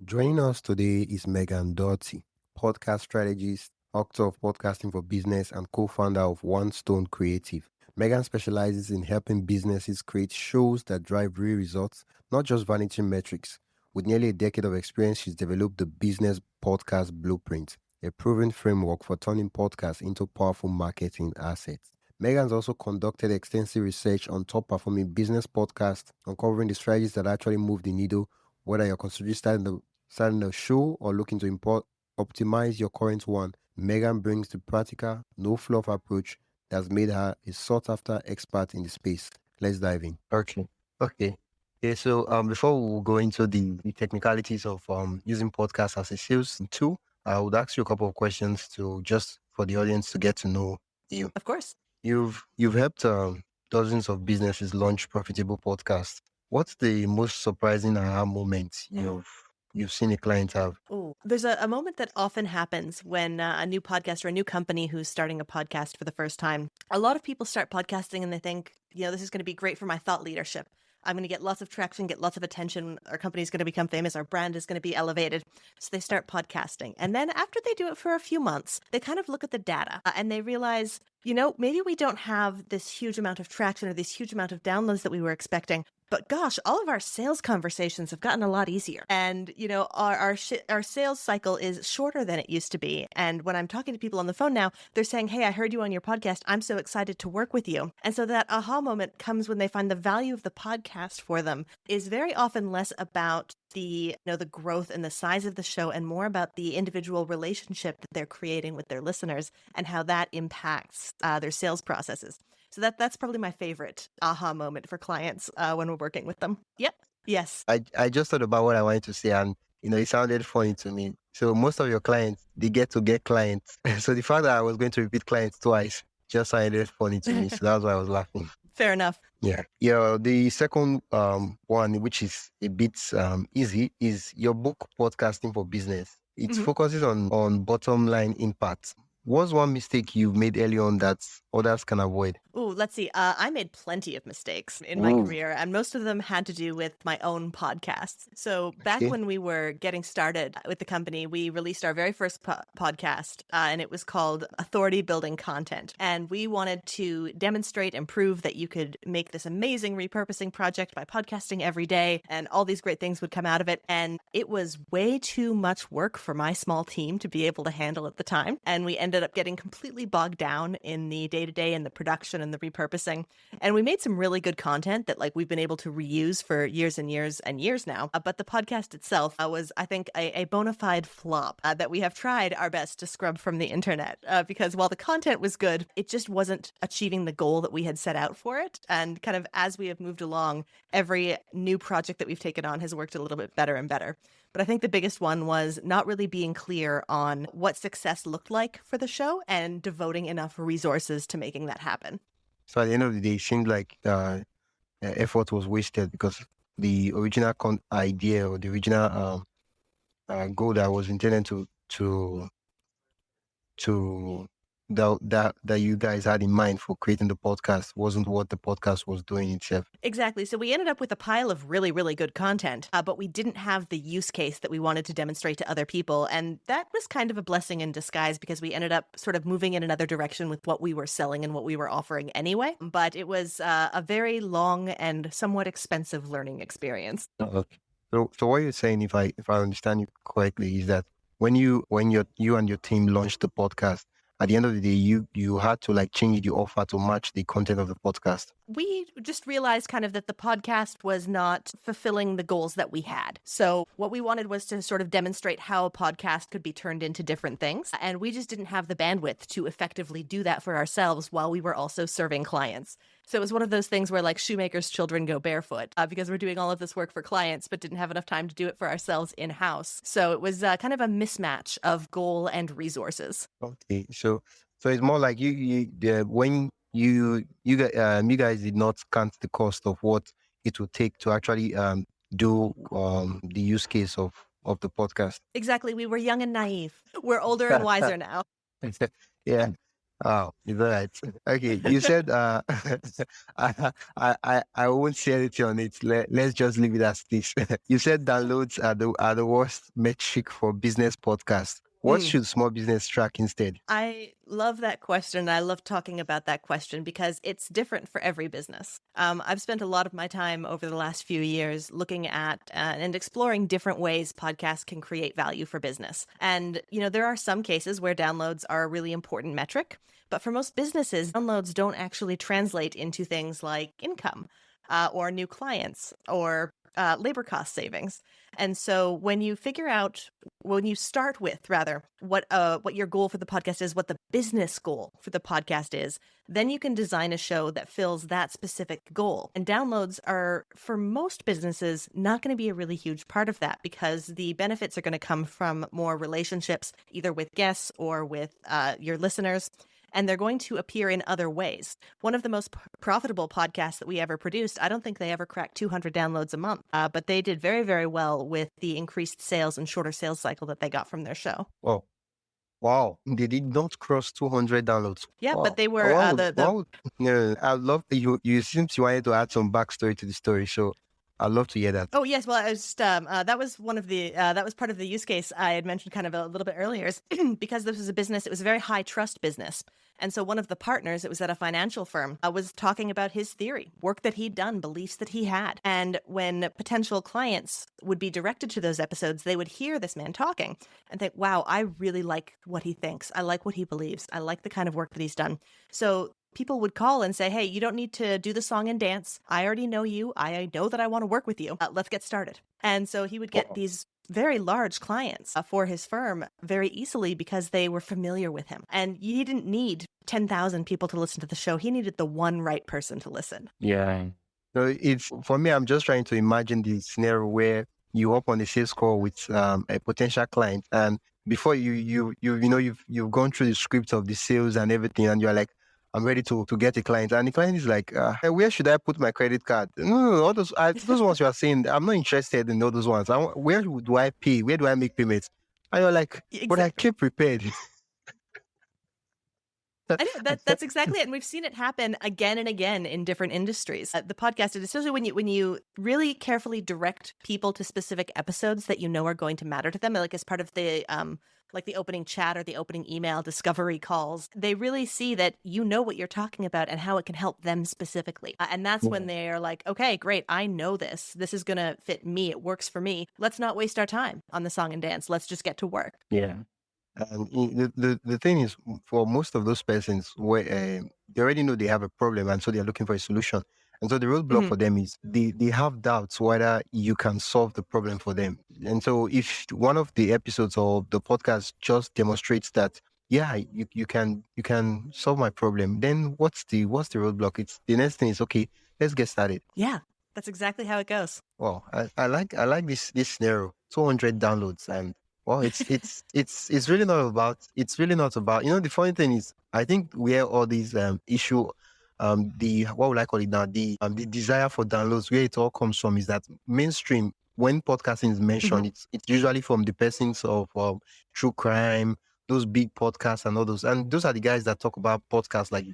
Joining us today is Meghan Dougherty, podcast strategist, author of Podcasting for Business, and co-founder of One Stone Creative. Meghan specializes in helping businesses create shows that drive real results, not just vanity metrics. With nearly a decade of experience, she's developed the Business Podcast Blueprint, a proven framework for turning podcasts into powerful marketing assets. Meghan's also conducted extensive research on top-performing business podcasts, uncovering the strategies that actually move the needle, whether you're considering starting a show or looking to optimize your current one. Meghan brings the practical, no-fluff approach that's made her a sought-after expert in the space. Let's dive in. Okay. Yeah, so before we go into the technicalities of using podcasts as a sales tool, I would ask you a couple of questions to just for the audience to get to know you. Of course. You've helped dozens of businesses launch profitable podcasts. What's the most surprising aha moment you've seen a client have? Oh, there's a moment that often happens when a new podcast or a new company who's starting a podcast for the first time. A lot of people start podcasting and they think, this is going to be great for my thought leadership. I'm going to get lots of traction, get lots of attention. Our company's going to become famous. Our brand is going to be elevated. So they start podcasting. And then after they do it for a few months, they kind of look at the data and they realize, maybe we don't have this huge amount of traction or this huge amount of downloads that we were expecting. But gosh, all of our sales conversations have gotten a lot easier. And, our sales cycle is shorter than it used to be. And when I'm talking to people on the phone now, they're saying, hey, I heard you on your podcast. I'm so excited to work with you. And so that aha moment comes when they find the value of the podcast for them is very often less about the growth and the size of the show and more about the individual relationship that they're creating with their listeners and how that impacts their sales processes. So that's probably my favorite aha moment for clients when we're working with them. Yep. Yes. I just thought about what I wanted to say, and it sounded funny to me. So most of your clients, they get clients. So the fact that I was going to repeat clients twice just sounded funny to me. So that's why I was laughing. Fair enough. Yeah. The second one, which is a bit easy, is your book, Podcasting for Business. It focuses on bottom line impact. What's one mistake you've made early on that others can avoid? Ooh, let's see. I made plenty of mistakes in my career, and most of them had to do with my own podcasts. So back when we were getting started with the company, we released our very first podcast, and it was called Authority Building Content. And we wanted to demonstrate and prove that you could make this amazing repurposing project by podcasting every day, and all these great things would come out of it. And it was way too much work for my small team to be able to handle at the time. And we ended up getting completely bogged down in the day-to-day and the production and the repurposing. And we made some really good content that we've been able to reuse for years and years and years now. But the podcast itself was, I think, a bona fide flop that we have tried our best to scrub from the internet because while the content was good, it just wasn't achieving the goal that we had set out for it. And kind of as we have moved along, every new project that we've taken on has worked a little bit better and better. But I think the biggest one was not really being clear on what success looked like for the show and devoting enough resources to making that happen. So at the end of the day, it seemed like effort was wasted because the original idea or the original goal that was intended to that you guys had in mind for creating the podcast wasn't what the podcast was doing itself. Exactly. So we ended up with a pile of really, really good content, but we didn't have the use case that we wanted to demonstrate to other people. And that was kind of a blessing in disguise because we ended up sort of moving in another direction with what we were selling and what we were offering anyway. But it was a very long and somewhat expensive learning experience. Okay. So what you're saying, if I understand you correctly, is that when you and your team launched the podcast, at the end of the day, you had to change the offer to match the content of the podcast. We just realized kind of that the podcast was not fulfilling the goals that we had. So what we wanted was to sort of demonstrate how a podcast could be turned into different things. And we just didn't have the bandwidth to effectively do that for ourselves while we were also serving clients. So it was one of those things where shoemakers' children go barefoot because we're doing all of this work for clients, but didn't have enough time to do it for ourselves in-house. So it was kind of a mismatch of goal and resources. Okay, so it's more like when you guys did not count the cost of what it would take to actually do the use case of the podcast. Exactly. We were young and naive. We're older and wiser now. Yeah. Oh, it's all right. Okay, you said I won't say anything on it. Let's just leave it as this. You said downloads are the worst metric for business podcasts. What Mm. should small business track instead? I love that question. I love talking about that question because it's different for every business. I've spent a lot of my time over the last few years looking at and exploring different ways podcasts can create value for business. And, there are some cases where downloads are a really important metric, but for most businesses, downloads don't actually translate into things like income or new clients or labor cost savings. And so when you start with rather what your goal for the podcast is, what the business goal for the podcast is, then you can design a show that fills that specific goal. And downloads are, for most businesses, not going to be a really huge part of that because the benefits are going to come from more relationships, either with guests or with your listeners. And they're going to appear in other ways. One of the most profitable podcasts that we ever produced, I don't think they ever cracked 200 downloads a month, but they did very, very well with the increased sales and shorter sales cycle that they got from their show. Oh, wow. They did not cross 200 downloads. Yeah, but Wow. they were No, I love you seems you wanted to add some backstory to the story, so I'd love to hear that. Oh yes, well, I was just that was one of the that was part of the use case I had mentioned kind of a little bit earlier, is because this was a business. It was a very high trust business, and so one of the partners, it was at a financial firm, was talking about his theory, work that he'd done, beliefs that he had, and when potential clients would be directed to those episodes, they would hear this man talking and think, "Wow, I really like what he thinks. I like what he believes. I like the kind of work that he's done." So people would call and say, "Hey, you don't need to do the song and dance. I already know you. I know that I want to work with you. Let's get started." And so he would get Wow. these very large clients for his firm very easily because they were familiar with him. And he didn't need 10,000 people to listen to the show. He needed the one right person to listen. Yeah. So it's for me, I'm just trying to imagine the scenario where you hop on a sales call with a potential client, and before you've gone through the script of the sales and everything, and you're like, I'm ready to get a client, and the client is like, hey, where should I put my credit card? No, all those ones you are saying, I'm not interested in all those ones. Where do I pay? Where do I make payments? And you're like, but I came prepared. I know that's exactly it, and we've seen it happen again and again in different industries. The podcast, especially when you really carefully direct people to specific episodes that you know are going to matter to them, like as part of the like the opening chat or the opening email discovery calls, they really see that you know what you're talking about and how it can help them specifically. And that's when they're like, okay, great, I know this. This is going to fit me. It works for me. Let's not waste our time on the song and dance. Let's just get to work. Yeah. And the thing is, for most of those persons, where they already know they have a problem, and so they're looking for a solution. And so the roadblock Mhm. for them is they have doubts whether you can solve the problem for them. And so if one of the episodes or the podcast just demonstrates that, yeah, you can solve my problem, then what's the roadblock? It's the next thing is, okay, let's get started. Yeah, that's exactly how it goes. Well, I like this scenario. 200 downloads, and well, it's really not about the funny thing is, I think where all these issue the what would I call it now, the desire for downloads, where it all comes from, is that mainstream, when podcasting is mentioned, it's usually from the persons of true crime, those big podcasts and all those, and those are the guys that talk about podcasts like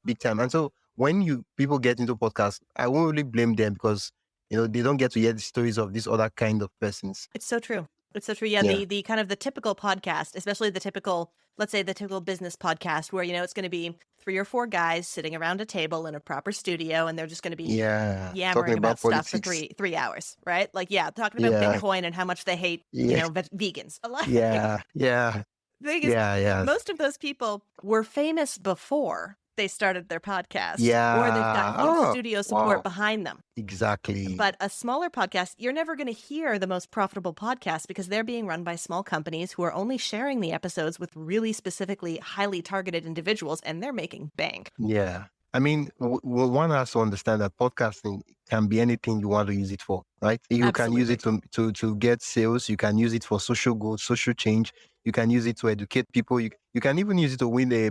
big time. And so when people get into podcasts, I won't really blame them, because they don't get to hear the stories of these other kind of persons. It's so true. It's so true. Yeah, Yeah. the kind of the typical podcast, especially the typical, let's say the typical business podcast where, it's going to be 3 or 4 guys sitting around a table in a proper studio and they're just going to be Yeah. Talking yammering about about stuff for politics. 3 hours, right? Like, yeah, talking about Yeah. Bitcoin and how much they hate, Yeah. vegans. A lot. Yeah. Yeah. The thing is, Yeah. most of those people were famous before they started their podcast, or they've got Yeah. huge Oh, studio support wow. behind them. Exactly. But a smaller podcast, you're never going to hear the most profitable podcasts because they're being run by small companies who are only sharing the episodes with really specifically highly targeted individuals, and they're making bank. Yeah. I mean, one has to understand that podcasting can be anything you want to use it for, right? You can use it to get sales. You can use it for social good, social change. You can use it to educate people. You can even use it to win a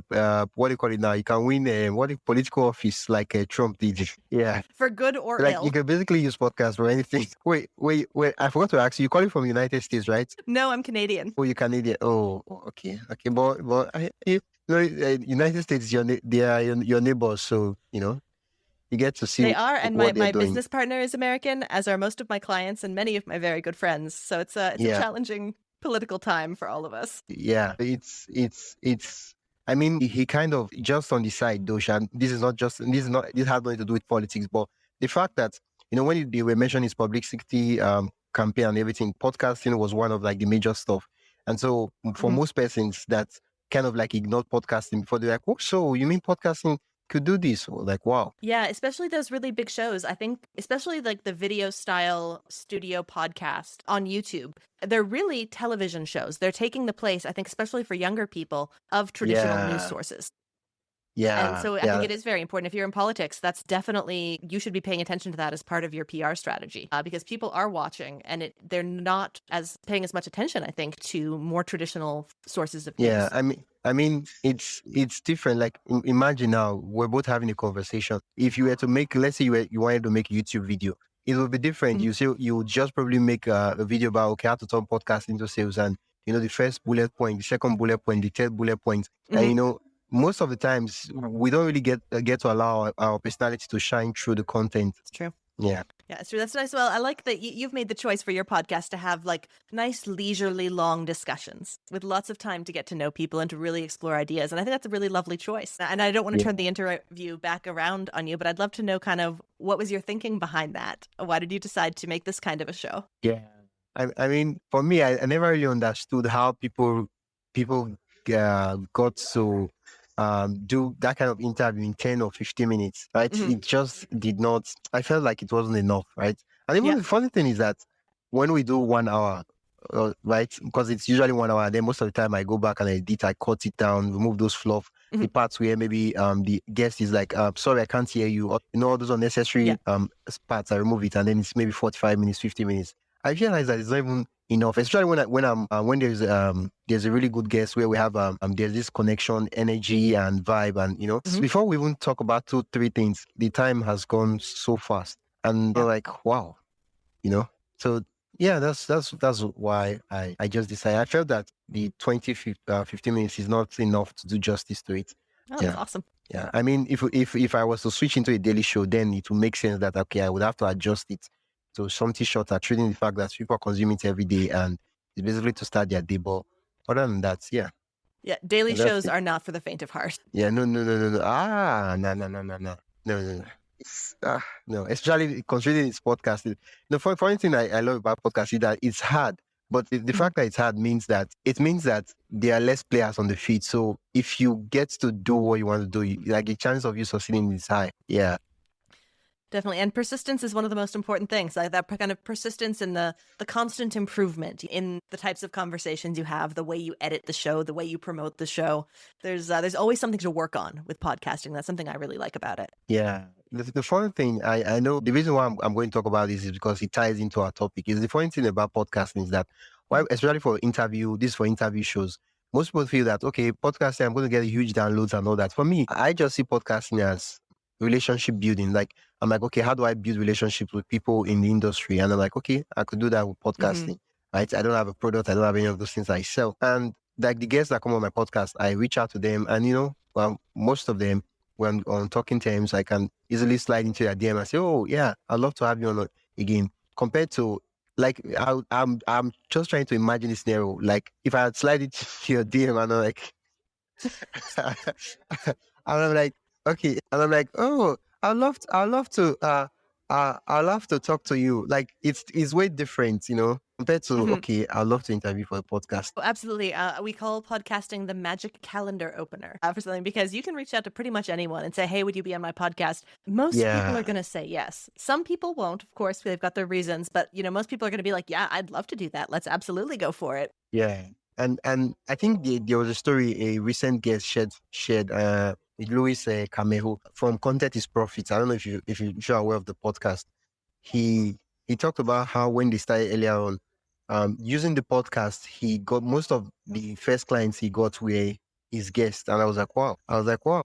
what do you call it now? You can win a political office, like Trump did. Yeah. For good or Like, ill. you can basically use podcasts for anything. Wait. I forgot to ask you. You calling from the United States, right? No, I'm Canadian. Oh, you're Canadian. Oh, okay. But United States, they are your neighbors, so you get to see They are, and what they're my doing. business partner is American, as are most of my clients and many of my very good friends. So it's a Yeah, challenging political time for all of us. yeah. It's. I mean, he kind of just on the side, though. Shan, this has nothing to do with politics, but the fact that when they were mentioning his publicity campaign and everything, podcasting was one of like the major stuff. And so for Mhm. most persons that kind of like ignored podcasting before, they're like, oh, so you mean podcasting could do this? Or like, wow. Yeah, especially those really big shows. I think, especially like the video style studio podcast on YouTube, they're really television shows. They're taking the place, I think, especially for younger people, of traditional news Yeah, sources. And yeah, so I think yeah, it is very important. If you're in politics, that's definitely, you should be paying attention to that as part of your PR strategy, because people are watching and they're not as paying as much attention, I think, to more traditional sources of yeah. news. I mean, it's different. Like, imagine now we're both having a conversation. If you were to make, let's say you wanted to make a YouTube video, it would be different. Mhm. You would just probably make a video about okay, how to turn podcast into sales, and the first bullet point, the second bullet point, the third bullet point, and Mhm. most of the times we don't really get to allow our personality to shine through the content. It's true. Yeah. Yeah, it's true. That's nice. Well, I like that you've made the choice for your podcast to have like nice, leisurely, long discussions with lots of time to get to know people and to really explore ideas. And I think that's a really lovely choice. And I don't want to turn the interview back around on you, but I'd love to know kind of what was your thinking behind that? Why did you decide to make this kind of a show? Yeah. I mean, for me, I never really understood how people got to do that kind of interview in 10 or 15 minutes, right? Mhm. It just did not, I felt like it wasn't enough, right? And even Yeah. the funny thing is that when we do 1 hour, right, because it's usually 1 hour, then most of the time I go back and I edit, I cut it down, remove those fluff, the Mhm. parts where maybe the guest is like, sorry, I can't hear you, or, all those Yeah. unnecessary parts, I remove it, and then it's maybe 45 minutes, 50 minutes. I realize that it's not even enough, especially when there's a really good guest where we have there's this connection, energy, and vibe, and Mhm. before we even talk about 2, 3 things, the time has gone so fast, and we're Yeah. like, wow, so yeah, that's why I just decided. I felt that the 15 minutes is not enough to do justice to it. Oh, that's Yeah. awesome. Yeah, I mean, if I was to switch into a daily show, then it would make sense that okay, I would have to adjust it to something shorter, treating the fact that people consume it every day and it's basically to start their day. But other than that, yeah, Yeah. Daily that's shows it. are not for the faint of heart. Yeah, no, no, no, no, no. No, no, no, no, no, no, no, no. No, especially considering it's podcasting. The funny thing I love about podcast is that it's hard, but the Mhm. fact that it's hard means that there are less players on the field. So if you get to do what you want to do, like the chance of you succeeding is high. Yeah, Definitely. And persistence is one of the most important things. Like that kind of persistence and the constant improvement in the types of conversations you have, the way you edit the show, the way you promote the show. There's always something to work on with podcasting. That's something I really like about it. yeah. The funny thing, I know the reason why I'm going to talk about this is because it ties into our topic. Is the funny thing about podcasting is that, why, Mhm. especially for interview shows, most people feel that, okay, podcasting, I'm going to get huge downloads and all that. For me, I just see podcasting as relationship building. Like, I'm like, okay, how do I build relationships with people in the industry? And I'm like, okay, I could do that with Mhm. podcasting, right? I don't have a product. I don't have any of those things I sell. And like the guests that come on my podcast, I reach out to them and, well, most of them, when on talking terms, I can easily slide into their DM and say, "Oh yeah, I'd love to have you on again." Compared to like, I'm just trying to imagine this scenario. Like if I had slid into your DM and I'm like, and I'm like, okay, and I'm like, oh, I'd love to talk to you. Like it's way different, compared to Mhm. okay, I'd love to interview for a podcast. Oh, absolutely. We call podcasting the magic calendar opener for something, because you can reach out to pretty much anyone and say, hey, would you be on my podcast? Most people are Yeah. going to say yes. Some people won't, of course, they've got their reasons, but most people are going to be like, yeah, I'd love to do that. Let's absolutely go for it. Yeah, and I think there was a story a recent guest shared with Louis Camejo from Content is Profit. I don't know if you're aware of the podcast. He talked about how when they started earlier on, using the podcast, he got most of the first clients he got were his guest. And I was like, wow.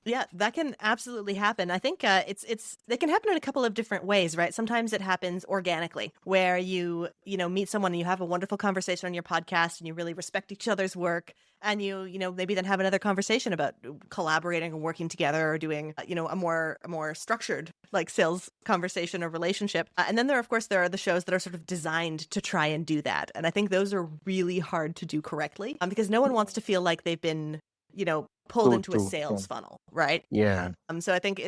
Yeah, that can absolutely happen. I think it can happen in a couple of different ways, right? Sometimes it happens organically, where you meet someone and you have a wonderful conversation on your podcast and you really respect each other's work, and you maybe then have another conversation about collaborating and working together or doing a more structured like sales conversation or relationship. And then of course there are the shows that are sort of designed to try and do that, and I think those are really hard to do correctly, because no one wants to feel like they've been pulled So into a true. sales funnel, right? Yeah. So I think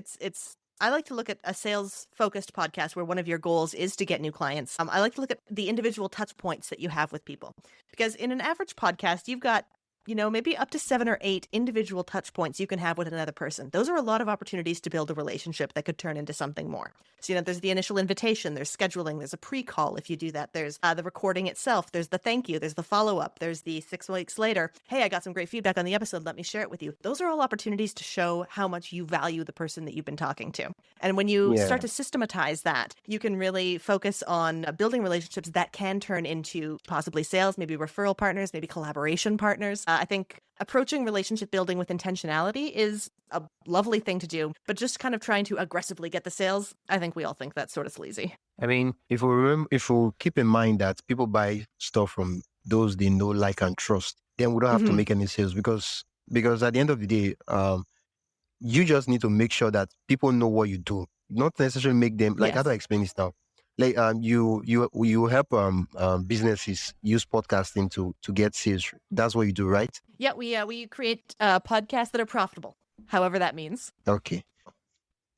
I like to look at a sales focused podcast where one of your goals is to get new clients. I like to look at the individual touch points that you have with people, because in an average podcast, you've got maybe up to 7 or 8 individual touch points you can have with another person. Those are a lot of opportunities to build a relationship that could turn into something more. So, there's the initial invitation, there's scheduling, there's a pre-call if you do that, there's the recording itself, there's the thank you, there's the follow-up, there's the 6 weeks later, hey, I got some great feedback on the episode, let me share it with you. Those are all opportunities to show how much you value the person that you've been talking to. And when you Yeah. start to systematize that, you can really focus on building relationships that can turn into possibly sales, maybe referral partners, maybe collaboration partners. I think approaching relationship building with intentionality is a lovely thing to do, but just kind of trying to aggressively get the sales, I think we all think that's sort of sleazy. I mean, if we keep in mind that people buy stuff from those they know, like, and trust, then we don't have to make any sales, because at the end of the day, you just need to make sure that people know what you do, not necessarily make them like, how do I explain this now? Like, you help businesses use podcasting to get sales. That's what you do, right? Yeah, we create podcasts that are profitable, however that means. Okay.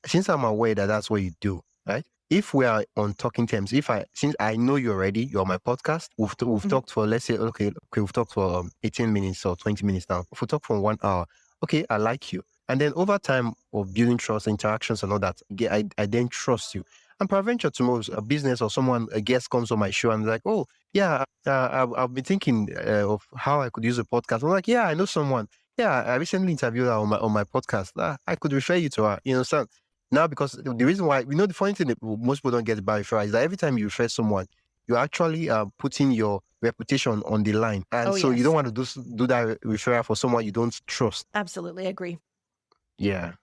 Since I'm aware that that's what you do, right? If we are on talking terms, since I know you already, you're on my podcast, we've talked for, let's say, okay, we've talked for 18 minutes or 20 minutes now. If we talk for 1 hour, okay, I like you. And then over time of building trust, interactions and all that, I then trust you. And peradventure tomorrow, a business or someone, a guest comes on my show and like, oh, yeah, I've been thinking of how I could use a podcast. I'm like, yeah, I know someone. Yeah, I recently interviewed her on my podcast. I could refer you to her. So now, because the reason why, the funny thing that most people don't get by referral is that every time you refer someone, you're actually putting your reputation on the line. And so you don't want to do that referral for someone you don't trust. Absolutely agree. Yeah.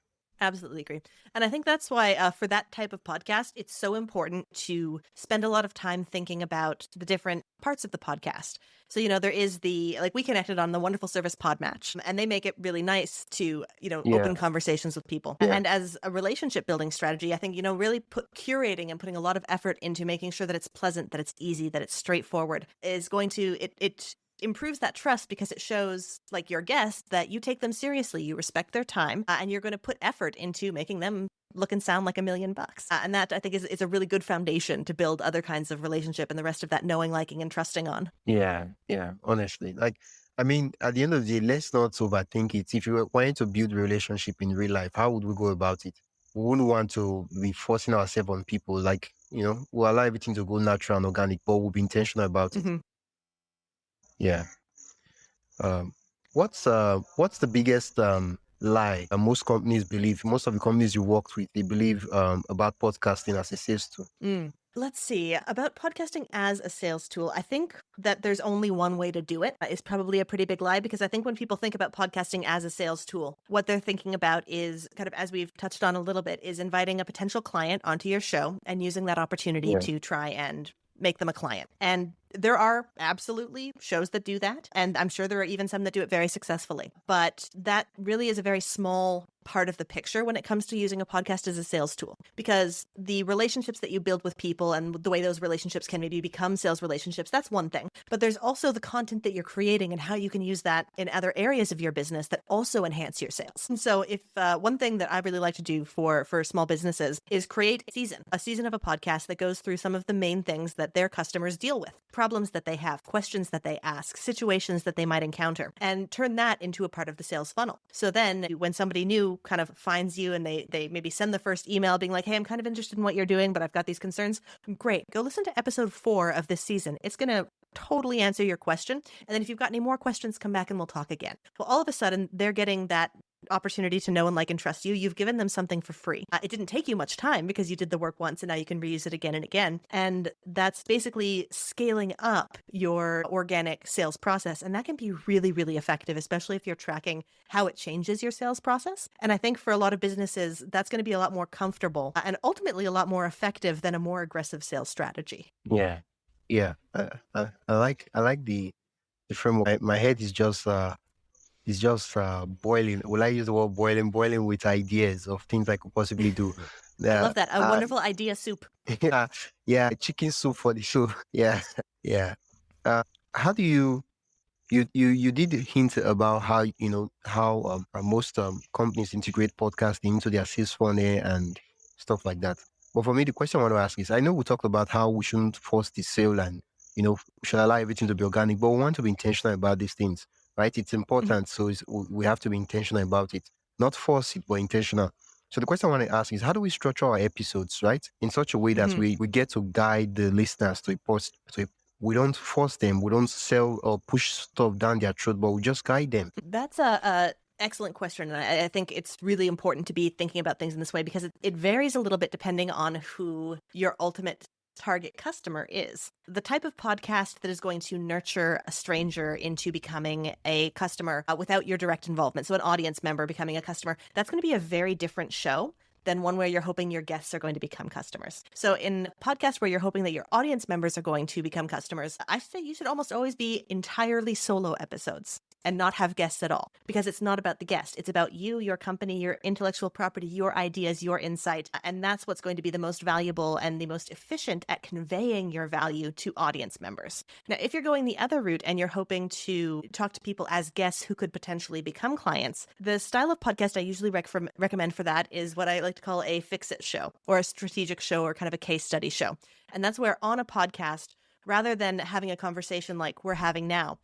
Absolutely agree. And I think that's why for that type of podcast, it's so important to spend a lot of time thinking about the different parts of the podcast. So, there is we connected on the wonderful service Podmatch, and they make it really nice to, open conversations with people. Yeah. And as a relationship building strategy, I think, really curating and putting a lot of effort into making sure that it's pleasant, that it's easy, that it's straightforward is going to, it improves that trust, because it shows like your guest that you take them seriously, you respect their time, and you're going to put effort into making them look and sound like $1 million. And that, I think, is a really good foundation to build other kinds of relationship and the rest of that knowing, liking, and trusting on. Yeah. Honestly, like, I mean, at the end of the day, let's not overthink it. If you were wanting to build a relationship in real life, how would we go about it? We wouldn't want to be forcing ourselves on people. Like, we'll allow everything to go natural and organic, but we'll be intentional about it. Yeah. What's the biggest lie most companies believe? Most of the companies you worked with, they believe about podcasting as a sales tool. Let's see. About podcasting as a sales tool, I think that there's only one way to do it is probably a pretty big lie, because I think when people think about podcasting as a sales tool, what they're thinking about is kind of, as we've touched on a little bit, is inviting a potential client onto your show and using that opportunity to try and make them a client. And there are absolutely shows that do that. And I'm sure there are even some that do it very successfully. But that really is a very small part of the picture when it comes to using a podcast as a sales tool, because the relationships that you build with people and the way those relationships can maybe become sales relationships, that's one thing. But there's also the content that you're creating and how you can use that in other areas of your business that also enhance your sales. And so if one thing that I really like to do for small businesses is create a season of a podcast that goes through some of the main things that their customers deal with, problems that they have, questions that they ask, situations that they might encounter, and turn that into a part of the sales funnel. So then when somebody new kind of finds you and they maybe send the first email being like, hey, I'm kind of interested in what you're doing, but I've got these concerns. Great. Go listen to episode 4 of this season. It's going to totally answer your question. And then if you've got any more questions, come back and we'll talk again. Well, all of a sudden they're getting that opportunity to know and like and trust you, you've given them something for free. It didn't take you much time because you did the work once and now you can reuse it again and again. And that's basically scaling up your organic sales process. And that can be really, really effective, especially if you're tracking how it changes your sales process. And I think for a lot of businesses, that's going to be a lot more comfortable and ultimately a lot more effective than a more aggressive sales strategy. Yeah. Yeah. I like the framework. My head is just boiling. Will I use the word boiling? Boiling with ideas of things I could possibly do. I love that. A wonderful idea soup. Yeah, chicken soup for the show. Yeah, yeah. How do you did hint about how most companies integrate podcasting into their sales funnel and stuff like that. But for me, the question I want to ask is: I know we talked about how we shouldn't force the sale and we should allow everything to be organic, but we want to be intentional about these things, right? It's important, so we have to be intentional about it, not force it, but intentional. So the question I want to ask is: how do we structure our episodes, right, in such a way that we get to guide the listeners to a post to a we don't force them. We don't sell or push stuff down their throat, but we just guide them. That's a excellent question. And I think it's really important to be thinking about things in this way because it varies a little bit depending on who your ultimate target customer is. The type of podcast that is going to nurture a stranger into becoming a customer without your direct involvement, so an audience member becoming a customer, that's going to be a very different show than one where you're hoping your guests are going to become customers. So in podcasts where you're hoping that your audience members are going to become customers, I say you should almost always be entirely solo episodes and not have guests at all, because it's not about the guest. It's about you, your company, your intellectual property, your ideas, your insight. And that's what's going to be the most valuable and the most efficient at conveying your value to audience members. Now, if you're going the other route and you're hoping to talk to people as guests who could potentially become clients, the style of podcast I usually recommend for that is what I like to call a fix-it show or a strategic show or kind of a case study show. And that's where on a podcast, rather than having a conversation like we're having now,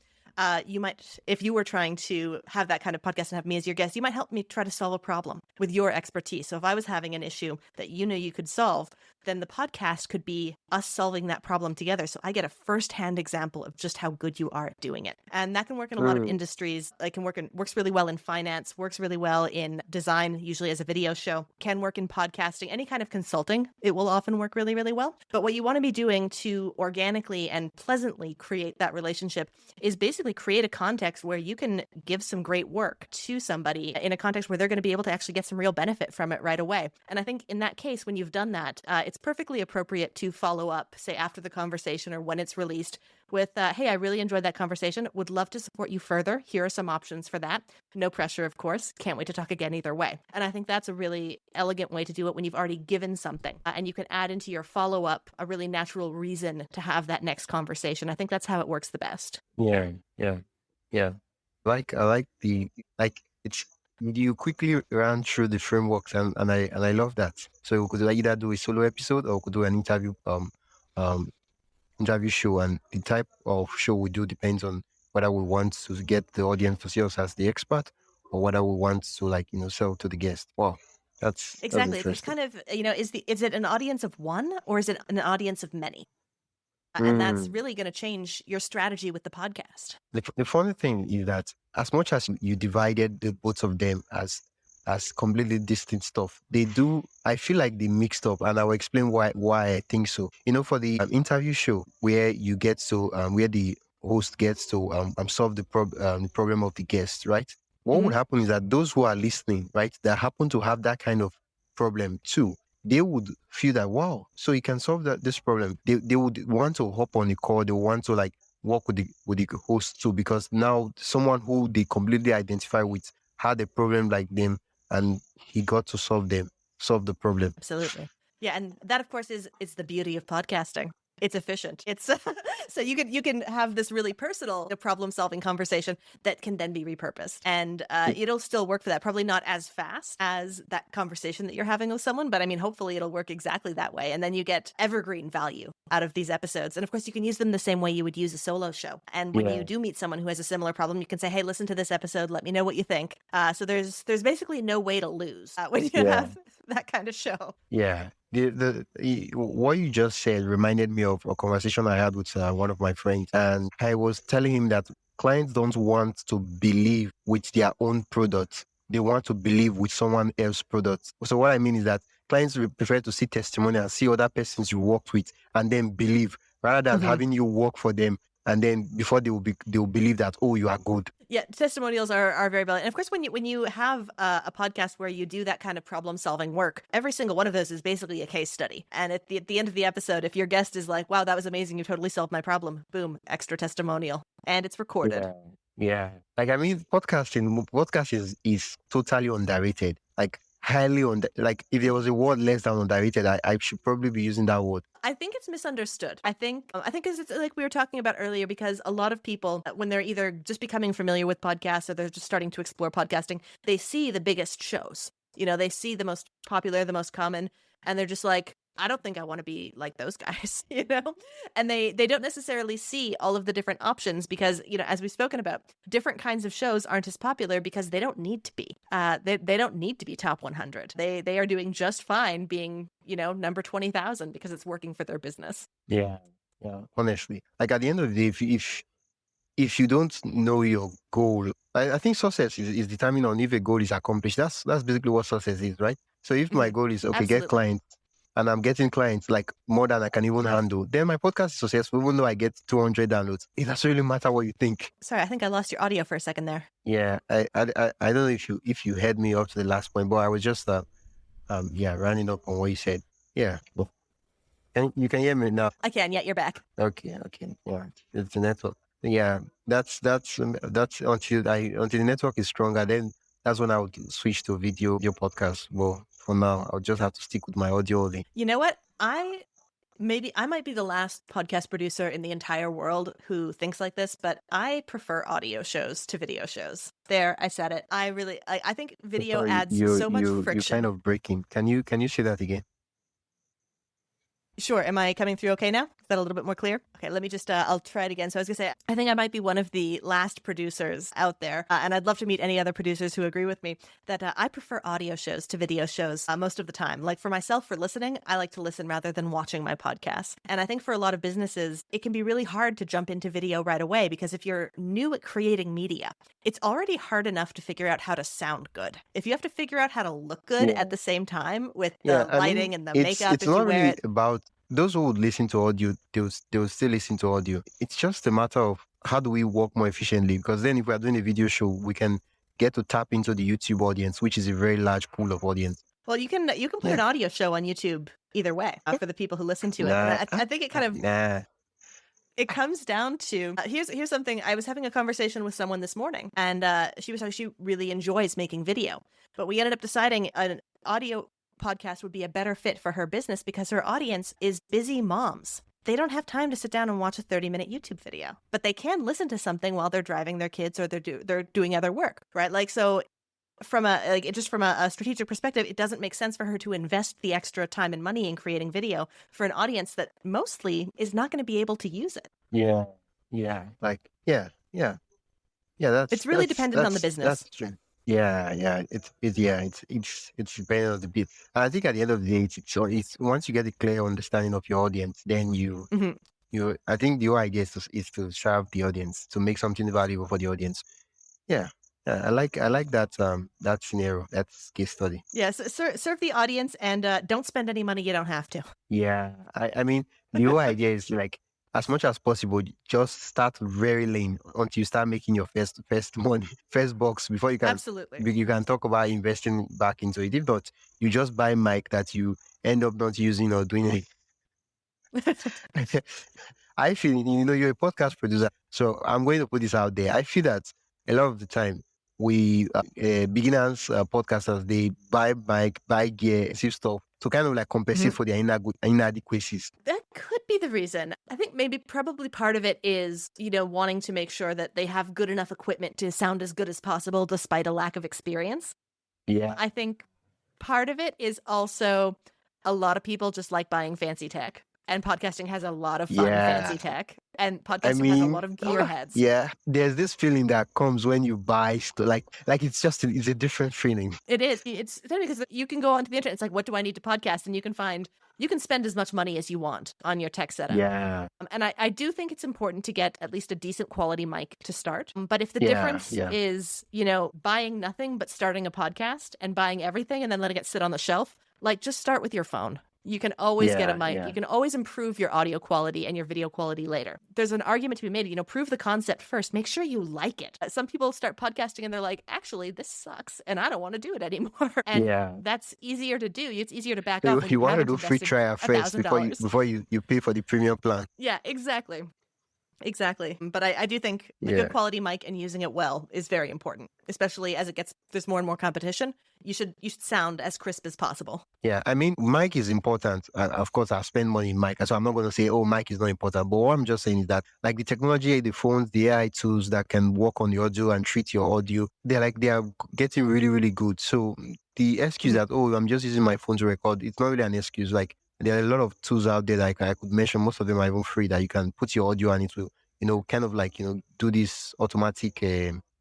you might, if you were trying to have that kind of podcast and have me as your guest, you might help me try to solve a problem with your expertise. So if I was having an issue that you know you could solve, then the podcast could be us solving that problem together. So I get a firsthand example of just how good you are at doing it. And that can work in a lot of industries. It can works really well in finance, works really well in design, usually as a video show, can work in podcasting, any kind of consulting. It will often work really, really well. But what you want to be doing to organically and pleasantly create that relationship is basically create a context where you can give some great work to somebody in a context where they're going to be able to actually get some real benefit from it right away. And I think in that case, when you've done that, it's perfectly appropriate to follow up, say after the conversation or when it's released, with, hey, I really enjoyed that conversation. Would love to support you further. Here are some options for that. No pressure, of course. Can't wait to talk again either way. And I think that's a really elegant way to do it when you've already given something. And you can add into your follow-up a really natural reason to have that next conversation. I think that's how it works the best. Yeah. I like it's you quickly ran through the frameworks and I love that. So we could either do a solo episode or we could do an interview show, and the type of show we do depends on whether we want to get the audience to see us as the expert or whether we want to sell to the guest. Wow. That's exactly. interesting. It's kind of, is it an audience of one or is it an audience of many? And that's really going to change your strategy with the podcast. The funny thing is that as much as you divided the both of them as completely distinct stuff, I feel like they mixed up, and I will explain why I think so. For the interview show where you get to where the host gets to solve the problem of the guest, right? What would happen is that those who are listening, right, that happen to have that kind of problem too, they would feel that, wow, so you can solve this problem. They would want to hop on the call. They want to work with the host too, because now someone who they completely identify with had a problem like them, and he got to solve the problem. Absolutely. Yeah, and that of course is the beauty of podcasting. It's efficient. It's so you can have this really personal problem-solving conversation that can then be repurposed, and it'll still work for that. Probably not as fast as that conversation that you're having with someone, but I mean, hopefully it'll work exactly that way, and then you get evergreen value out of these episodes. And of course, you can use them the same way you would use a solo show. And when you do meet someone who has a similar problem, you can say, "Hey, listen to this episode. Let me know what you think." So there's basically no way to lose when you have that kind of show. Yeah. What you just said reminded me of a conversation I had with one of my friends, and I was telling him that clients don't want to believe with their own product they want to believe with someone else's product. So what I mean is that clients will prefer to see testimonial and see other persons you worked with and then believe, rather than having you work for them and then before they will believe that, oh, you are good. Yeah, testimonials are very valid. And of course, when you have a podcast where you do that kind of problem solving work, every single one of those is basically a case study. And at the end of the episode, if your guest is like, "Wow, that was amazing! You totally solved my problem," boom, extra testimonial, and it's recorded. Yeah. Like, I mean, podcasting is totally underrated. Like, highly like, if there was a word less than underrated, I should probably be using that word. I think it's misunderstood. I think it's like we were talking about earlier, because a lot of people, when they're either just becoming familiar with podcasts or they're just starting to explore podcasting, they see the biggest shows. They see the most popular, the most common, and they're just like, I don't think I want to be like those guys, And they don't necessarily see all of the different options because, as we've spoken about, different kinds of shows aren't as popular because they don't need to be. They don't need to be top 100. They are doing just fine being, number 20,000 because it's working for their business. Yeah. Honestly, like, at the end of the day, if you don't know your goal, I think success is determined on if a goal is accomplished. That's basically what success is, right? So if my goal is, okay, get clients, and I'm getting clients like more than I can even handle, then my podcast is successful, even though I get 200 downloads. It doesn't really matter what you think. Sorry, I think I lost your audio for a second there. Yeah, I don't know if you heard me up to the last point, but I was just rounding up on what you said. Yeah. You can hear me now? I can. Yeah, you're back. Okay. Yeah, it's the network. Yeah, that's until the network is stronger, then that's when I would switch to video podcast. Well, for now, I'll just have to stick with my audio only. You know what? I might be the last podcast producer in the entire world who thinks like this, but I prefer audio shows to video shows. There, I said it. I think video adds so much friction. You're kind of breaking. Can you say that again? Sure. Am I coming through okay now? Is that a little bit more clear? Okay, let me just, I'll try it again. So I was going to say, I think I might be one of the last producers out there, and I'd love to meet any other producers who agree with me, that I prefer audio shows to video shows most of the time. Like for myself, for listening, I like to listen rather than watching my podcasts. And I think for a lot of businesses, it can be really hard to jump into video right away, because if you're new at creating media, it's already hard enough to figure out how to sound good. If you have to figure out how to look good at the same time with the lighting and the makeup, it's not really about those who would listen to audio, they will still listen to audio. It's just a matter of how do we work more efficiently, because then if we are doing a video show, we can get to tap into the YouTube audience, which is a very large pool of audience. Well, you can put an audio show on YouTube either way for the people who listen to it. And I think it kind of it comes down to here's something. I was having a conversation with someone this morning, and she was saying she really enjoys making video, but we ended up deciding an audio podcast would be a better fit for her business because her audience is busy moms. They don't have time to sit down and watch a 30-minute YouTube video, but they can listen to something while they're driving their kids or they're doing other work, right? Like, so from a strategic perspective, it doesn't make sense for her to invest the extra time and money in creating video for an audience that mostly is not going to be able to use it. Yeah. It's really dependent on the business. That's true. Yeah. It's depending on the bit. And I think at the end of the day, it's once you get a clear understanding of your audience, then I think the whole idea is to serve the audience, to make something valuable for the audience. Yeah. I like that scenario, that case study. Yes, serve the audience and don't spend any money you don't have to. Yeah, I mean, the whole idea is like, as much as possible, just start very lean until you start making your first money, first box, before you can talk about investing back into it. If not, you just buy mic that you end up not using or doing it. I feel, you're a podcast producer, so I'm going to put this out there. I feel that a lot of the time, we beginners, podcasters, they buy mic, buy gear, see stuff to kind of like compensate for their inadequacies. That could be the reason. I think probably part of it is, wanting to make sure that they have good enough equipment to sound as good as possible despite a lack of experience. Yeah. I think part of it is also a lot of people just like buying fancy tech. And podcasting has a lot of fun fancy tech. And podcasting has a lot of gearheads. Yeah, there's this feeling that comes when you buy stuff. Like it's a different feeling. It is. It's funny because you can go onto the internet. It's like, what do I need to podcast? And you can spend as much money as you want on your tech setup. Yeah. And I do think it's important to get at least a decent quality mic to start. But if the difference is, buying nothing but starting a podcast and buying everything and then letting it sit on the shelf, like just start with your phone. You can always get a mic. Yeah. You can always improve your audio quality and your video quality later. There's an argument to be made, prove the concept first. Make sure you like it. Some people start podcasting and they're like, actually, this sucks and I don't want to do it anymore. And that's easier to do. It's easier to back off. You want to do free trial first before you pay for the premium plan. Yeah, exactly. Exactly. But I do think a good quality mic and using it well is very important, especially as there's more and more competition. You should sound as crisp as possible. Yeah, I mean, mic is important. Of course, I spend money in mic. So I'm not going to say, mic is not important. But what I'm just saying is that like the technology, the phones, the AI tools that can work on the audio and treat your audio, they are getting really, really good. So the excuse that, I'm just using my phone to record, it's not really an excuse. Like there are a lot of tools out there, like I could mention, most of them are even free, that you can put your audio and it will, kind of like, do this automatic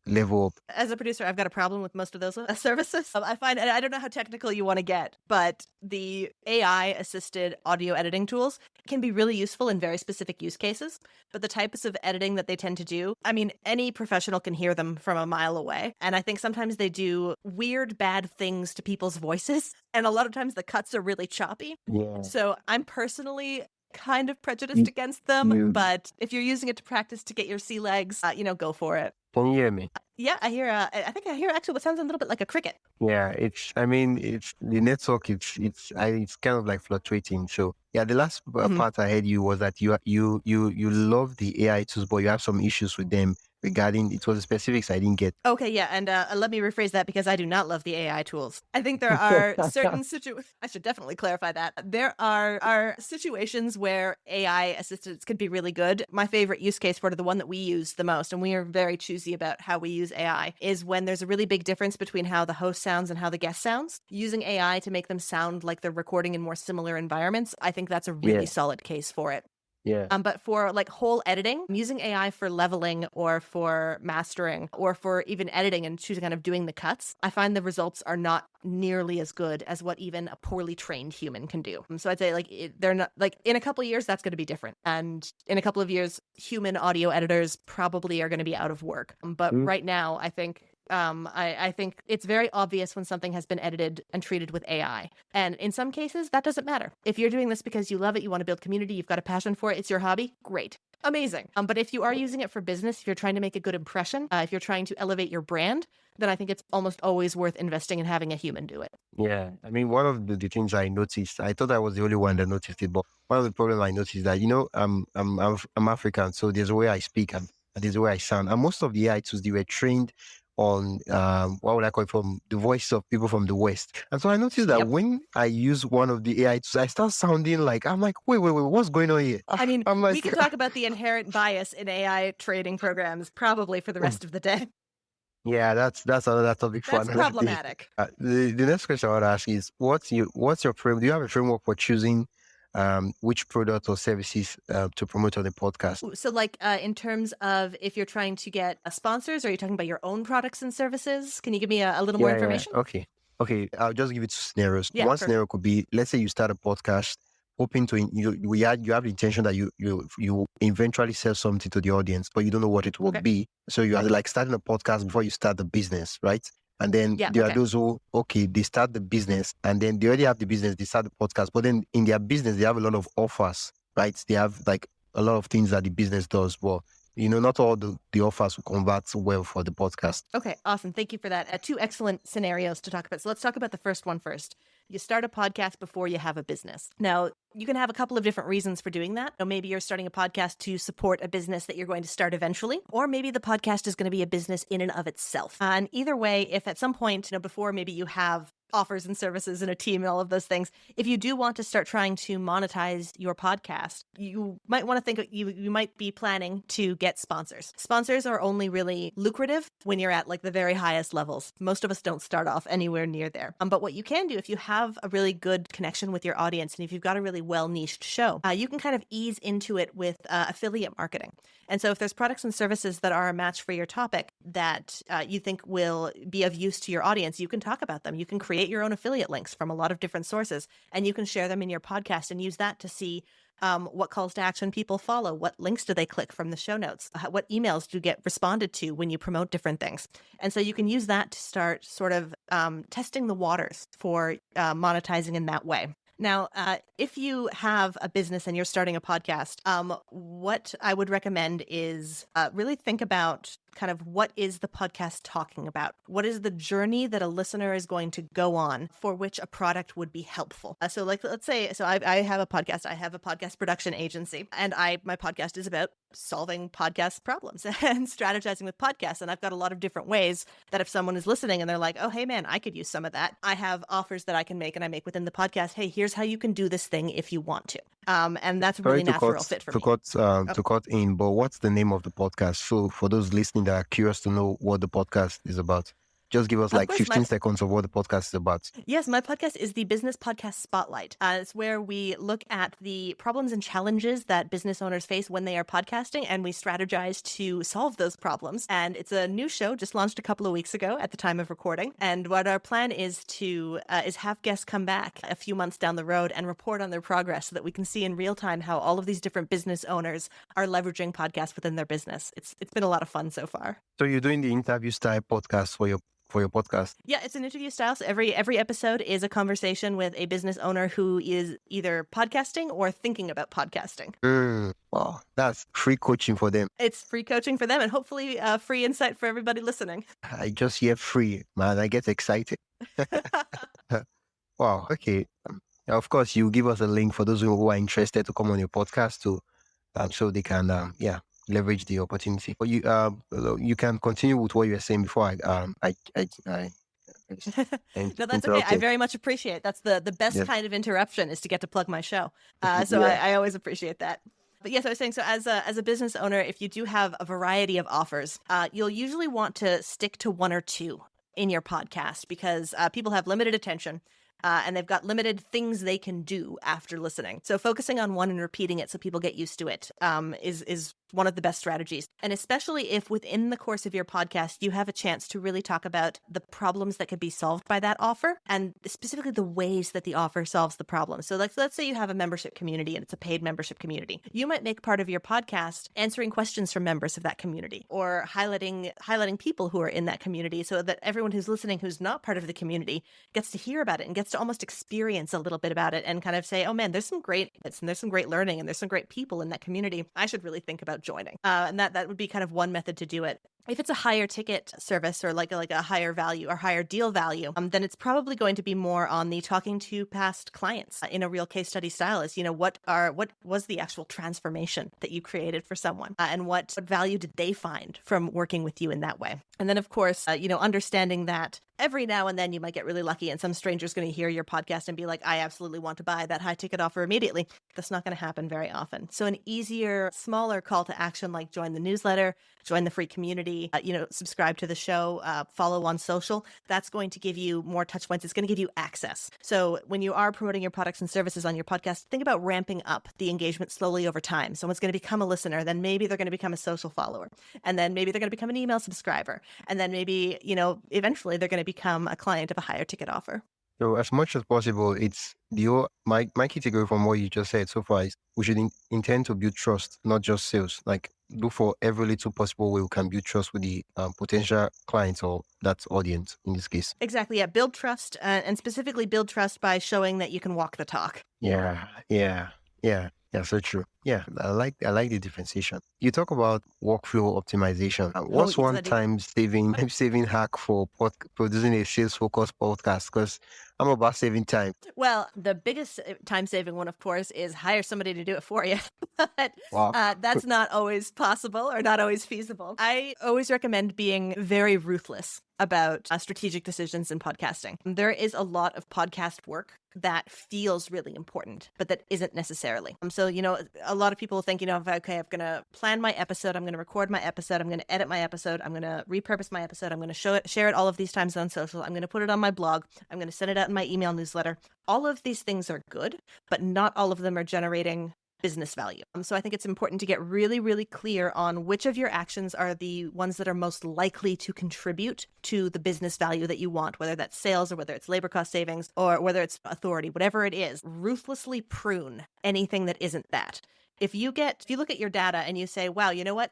level up. As a producer, I've got a problem with most of those services. I find, and I don't know how technical you want to get, but the AI-assisted audio editing tools can be really useful in very specific use cases. But the types of editing that they tend to do, I mean, any professional can hear them from a mile away. And I think sometimes they do weird, bad things to people's voices. And a lot of times the cuts are really choppy. Yeah. So I'm personally kind of prejudiced against them, but if you're using it to practice to get your sea legs, go for it. Can you hear me? Yeah, I hear. I think I hear actually what sounds a little bit like a cricket. Yeah, it's the network. It's kind of like fluctuating. So yeah, the last part I heard you was that you love the AI tools, but you have some issues with them regarding, it was the specifics I didn't get. Okay, yeah, and let me rephrase that because I do not love the AI tools. I think there are certain situations, I should definitely clarify that. There are situations where AI assistants could be really good. My favorite use case for it, the one that we use the most, and we are very choosy about how we use AI, is when there's a really big difference between how the host sounds and how the guest sounds. Using AI to make them sound like they're recording in more similar environments, I think that's a really solid case for it. Yeah. But for like whole editing, using AI for leveling or for mastering or for even editing and choosing kind of doing the cuts, I find the results are not nearly as good as what even a poorly trained human can do. So I'd say they're not, like, in a couple of years, that's going to be different. And in a couple of years, human audio editors probably are going to be out of work. But right now, I think I think it's very obvious when something has been edited and treated with AI. And in some cases, that doesn't matter. If you're doing this because you love it, you want to build community, you've got a passion for it, it's your hobby, great. Amazing. But if you are using it for business, if you're trying to make a good impression, if you're trying to elevate your brand, then I think it's almost always worth investing in having a human do it. Yeah. I mean, one of the things I noticed, I thought I was the only one that noticed it, but one of the problems I noticed is that, I'm African, so there's a way I speak and there's a way I sound. And most of the AI tools, they were trained on what would I call it, from the voice of people from the West. And so I noticed that when I use one of the AI tools, I start sounding like, I'm like, wait, what's going on here? I mean, we could talk about the inherent bias in AI training programs probably for the rest of the day. Yeah, that's another topic for another day. That's problematic. The next question I want to ask is, what's your frame? Do you have a framework for choosing which product or services to promote on the podcast? So like in terms of if you're trying to get sponsors, or are you talking about your own products and services? Can you give me a little more information? Yeah. Okay. I'll just give it two scenarios. One scenario could be, let's say you start a podcast, hoping to, you have the intention that you eventually sell something to the audience, but you don't know what it will be. So you are like starting a podcast before you start the business, right? And then there are those who, they start the business and then they already have the business, they start the podcast, but then in their business, they have a lot of offers, right? They have like a lot of things that the business does, but not all the offers will convert well for the podcast. Okay, awesome. Thank you for that. Two excellent scenarios to talk about. So let's talk about the first one first. You start a podcast before you have a business. Now, you can have a couple of different reasons for doing that. Maybe you're starting a podcast to support a business that you're going to start eventually, or maybe the podcast is going to be a business in and of itself. And either way, if at some point, before maybe you have offers and services and a team and all of those things. If you do want to start trying to monetize your podcast, you might want to think you might be planning to get sponsors. Sponsors are only really lucrative when you're at like the very highest levels. Most of us don't start off anywhere near there. But what you can do if you have a really good connection with your audience and if you've got a really well-niched show, you can kind of ease into it with affiliate marketing. And so if there's products and services that are a match for your topic that you think will be of use to your audience, you can talk about them. You can create your own affiliate links from a lot of different sources, and you can share them in your podcast and use that to see what calls to action people follow, what links do they click from the show notes, what emails do get responded to when you promote different things. And so you can use that to start sort of testing the waters for monetizing in that way. Now, if you have a business and you're starting a podcast, what I would recommend is really think about kind of what is the podcast talking about? What is the journey that a listener is going to go on for which a product would be helpful? So like, let's say, so I have a podcast, I have a podcast production agency, and my podcast is about solving podcast problems and strategizing with podcasts. And I've got a lot of different ways that if someone is listening and they're like, oh, hey man, I could use some of that. I have offers that I can make and I make within the podcast. Hey, here's how you can do this thing if you want to. And that's a really natural fit for me. To cut in, but what's the name of the podcast? So for those listening that are curious to know what the podcast is about, just give us like 15 seconds of what the podcast is about. Yes, my podcast is the Business Podcast Spotlight. It's where we look at the problems and challenges that business owners face when they are podcasting, and we strategize to solve those problems. And it's a new show, just launched a couple of weeks ago at the time of recording. And what our plan is to have guests come back a few months down the road and report on their progress so that we can see in real time how all of these different business owners are leveraging podcasts within their business. It's been a lot of fun so far. So you're doing the interview style podcast for your podcast? Yeah, it's an interview style. So every episode is a conversation with a business owner who is either podcasting or thinking about podcasting. Wow, that's free coaching for them. It's free coaching for them and hopefully free insight for everybody listening. I just hear free, man. I get excited. Wow, okay. Of course, you give us a link for those who are interested to come on your podcast too, so they can, leverage the opportunity. But you can continue with what you were saying before No, that's okay. I very much appreciate it. That's the best kind of interruption is to get to plug my show. So I always appreciate that. But yes, I was saying, so as a business owner, if you do have a variety of offers, you'll usually want to stick to one or two in your podcast because people have limited attention. And they've got limited things they can do after listening. So focusing on one and repeating it so people get used to it is one of the best strategies. And especially if within the course of your podcast, you have a chance to really talk about the problems that could be solved by that offer and specifically the ways that the offer solves the problem. So let's say you have a membership community and it's a paid membership community. You might make part of your podcast answering questions from members of that community or highlighting people who are in that community so that everyone who's listening who's not part of the community gets to hear about it and gets to almost experience a little bit about it and kind of say, oh man, there's some great bits and there's some great learning and there's some great people in that community. I should really think about joining. And that would be kind of one method to do it. If it's a higher ticket service or like a higher value or higher deal value, then it's probably going to be more on the talking to past clients in a real case study style. Is what was the actual transformation that you created for someone, and what value did they find from working with you in that way? And then of course, understanding that every now and then you might get really lucky and some stranger's going to hear your podcast and be like, I absolutely want to buy that high ticket offer immediately. That's not going to happen very often. So an easier, smaller call to action like join the newsletter, join the free community, subscribe to the show, follow on social. That's going to give you more touch points. It's going to give you access. So when you are promoting your products and services on your podcast, think about ramping up the engagement slowly over time. Someone's going to become a listener, then maybe they're going to become a social follower, and then maybe they're going to become an email subscriber, and then maybe, eventually they're going to become a client of a higher ticket offer. So as much as possible, it's my key takeaway from what you just said so far is we should intend to build trust, not just sales. Like look for every little possible way we can build trust with the potential clients or that audience in this case. Exactly. Yeah. Build trust and specifically build trust by showing that you can walk the talk. Yeah. So true. Yeah, I like the differentiation. You talk about workflow optimization. Oh, What's yes, one I do. time saving hack for producing a sales focused podcast? Because I'm about saving time. Well, the biggest time saving one, of course, is hire somebody to do it for you. But Wow. that's not always possible or not always feasible. I always recommend being very ruthless about strategic decisions in podcasting. There is a lot of podcast work that feels really important, but that isn't necessarily. So, a lot of people think, okay, I'm going to plan my episode, I'm going to record my episode, I'm going to edit my episode, I'm going to repurpose my episode, I'm going to share it all of these times on social, I'm going to put it on my blog, I'm going to send it out in my email newsletter. All of these things are good, but not all of them are generating business value. So I think it's important to get really, really clear on which of your actions are the ones that are most likely to contribute to the business value that you want, whether that's sales or whether it's labor cost savings or whether it's authority, whatever it is. Ruthlessly prune anything that isn't that. If you look at your data and you say, wow, you know what?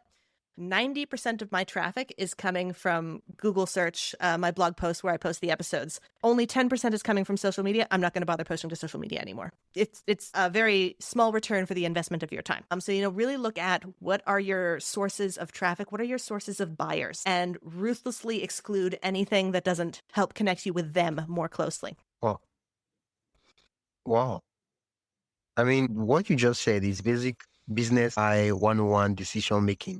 90% of my traffic is coming from Google search, my blog post where I post the episodes. Only 10% is coming from social media. I'm not going to bother posting to social media anymore. It's a very small return for the investment of your time. So, really look at what are your sources of traffic? What are your sources of buyers? And ruthlessly exclude anything that doesn't help connect you with them more closely. Wow. Wow. I mean, what you just said is basic business I 101 decision making.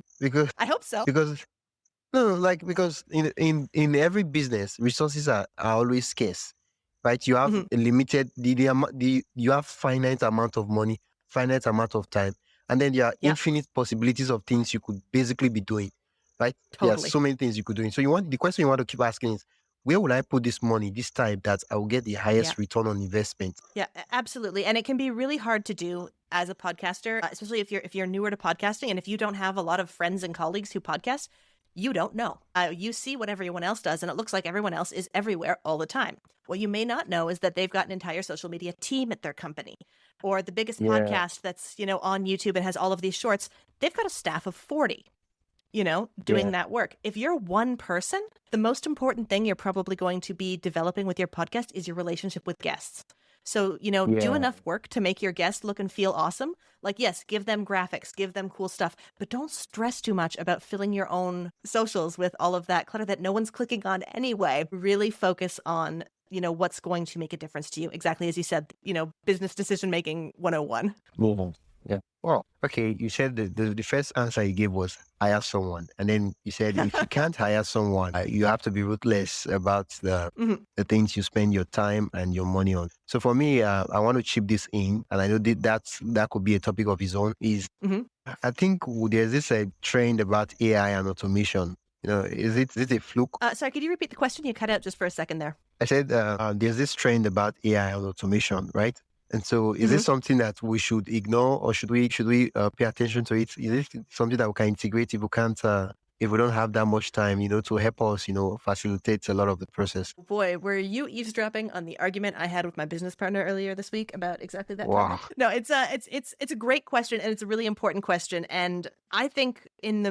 I hope so. Because no, because in every business, resources are always scarce, right? You have a limited you have finite amount of money, finite amount of time, and then there are Yep. infinite possibilities of things you could basically be doing, right? There are Totally. so many things you could do. So the question you want to keep asking is, where will I put this money this time that I will get the highest return on investment? Yeah, absolutely. And it can be really hard to do as a podcaster, especially if you're newer to podcasting and if you don't have a lot of friends and colleagues who podcast, you don't know. You see what everyone else does and it looks like everyone else is everywhere all the time. What you may not know is that they've got an entire social media team at their company. Or the biggest Yeah, podcast that's, on YouTube and has all of these shorts, they've got a staff of 40. Doing yeah, that work. If you're one person, the most important thing you're probably going to be developing with your podcast is your relationship with guests. So, do yeah, enough work to make your guests look and feel awesome. Like, yes, give them graphics, give them cool stuff, but don't stress too much about filling your own socials with all of that clutter that no one's clicking on anyway. Really focus on, what's going to make a difference to you. Exactly as you said, business decision making 101. yeah. Well, okay. You said the first answer you gave was hire someone, and then you said if you can't hire someone, you have to be ruthless about the things you spend your time and your money on. So for me, I want to chip this in, and I know that could be a topic of its own. I think there's this trend about AI and automation. Is it a fluke? Sorry, could you repeat the question? You cut out just for a second there. I said there's this trend about AI and automation, right? And so, is this something that we should ignore, or should we pay attention to it? Is it something that we can integrate if we can't, if we don't have that much time, to help us, facilitate a lot of the process? Boy, were you eavesdropping on the argument I had with my business partner earlier this week about exactly that Wow. topic? No, it's a great question and it's a really important question. And I think in